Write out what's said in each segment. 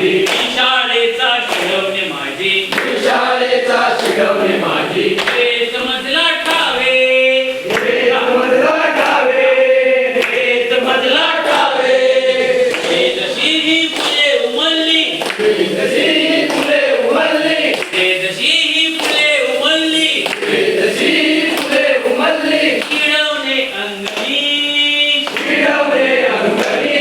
माझी शाळेचा शिकवणे माझी शाळेचा शिकवणे माझी तेच मजला ठावे मजला ठावे मजला ठावे जशी ही फुले उमलली जशी फुले उमलली जशी ही फुले उमलली जशी फुले उमलली किडवणे अंगणी शिरवणे अंगणी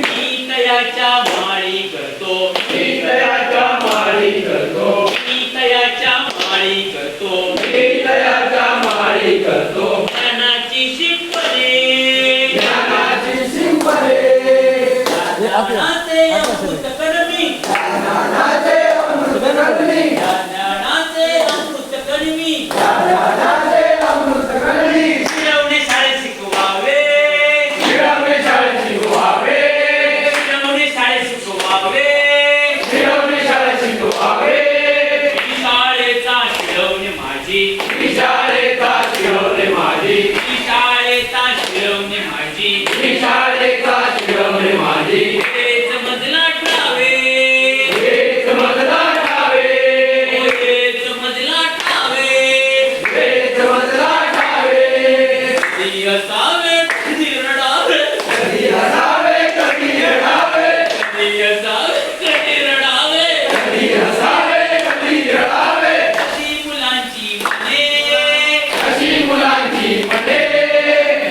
मी तयाच्या माळी करतो मी तयाच्या माळी करतो मी तयाच्या माळी करतो मी तयाच्या माळी करतो ज्ञानाची शिकवणे ज्ञानाची शिंपले ज्ञानाचे अमृत कणवी ज्ञानाचे अमृत कणवी ज्ञानाचे अमृत कणवी ज्ञानाचे अमृत कणवी शिकवणे शाळेत शिकवावे शिरवणे शाळेत शिकवावे शिकवणे शाळेत शिकवावे शिरवणे शाळेत शिकवावे शाळेचा शिकवणे माझी शाळेचा शिरवणे माझी शाळेचा शिकवणे माझी शाळेचा शिरवणे माझी तेच मजला ठावे एक मजला ठावे तेच मजला ठावे एक मजला ठावे कधी असावे कधी रडावे कधी हसावे कधी रडावे कधी असावे कधी रडावे कधी हसावे कधी रडावे अशी मुलांची मने अशी मुलांची मने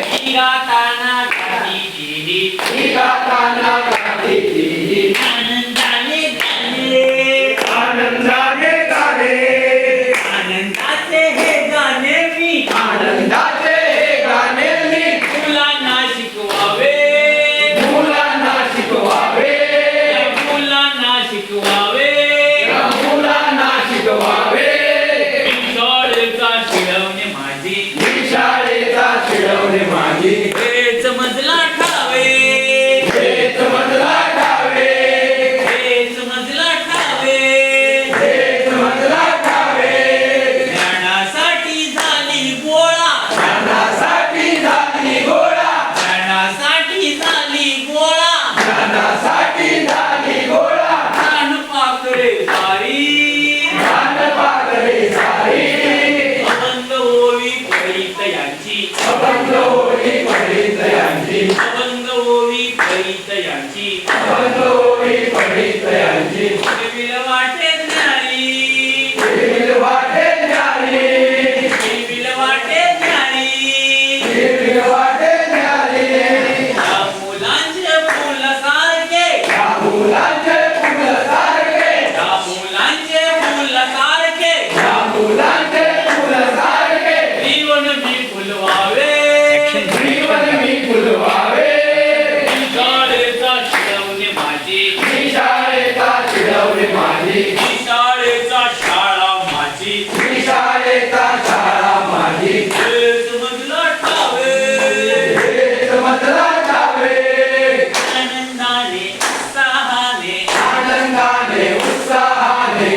ही गाताना गाती दिली ही गाताना गाती दिली आनंदाने गाणे आनंदाने गाणे आनंदाचे हे गाणे मी आनंदाचे हे गाणे मी मुलांना शिकवावे मुलांना शिकवावे मुलांना शिकवावे या मुलांना शिकवावे शाळेचा शिकवणे माझी शाळेचा शिरवणे माझी तेच मजला ठावे हेच मजला ठावे तेच मजला ठावे हेच मजला ठावे ज्ञानासाठी झाली गोळा ज्ञानासाठी झाली गोळा ज्ञानासाठी झाली गोळा ज्ञानासाठी झाली गोळा ज्ञान पाकळे सारी ज्ञान पाकळे सारी अभंग ओवी परित यांची अभंग होळी पडित यांची अभंग ओवी परित यांची अभंग होळी पडित यांची विल वाटे ज्ञानी विविध वाटे ज्ञानी विल वाटे ज्ञानी विविध वाटे ज्ञानी या मुलांचे फुल सारखे या मुलांचे फुल सारखे या मुलांचे फुल सारखे या मुलांचे फुल सारखे जीवन मी फुलवावे जीवन मी फुलवावे शाळेचा शिकवणे माझी शाळेचा शिरवणे माझी शाळेचा शाळा माझी शाळेचा शाळा माझी तेच मजला ठावे हेच मजला ठावे आनंदाने उत्साहाने आनंदाने उत्साहाने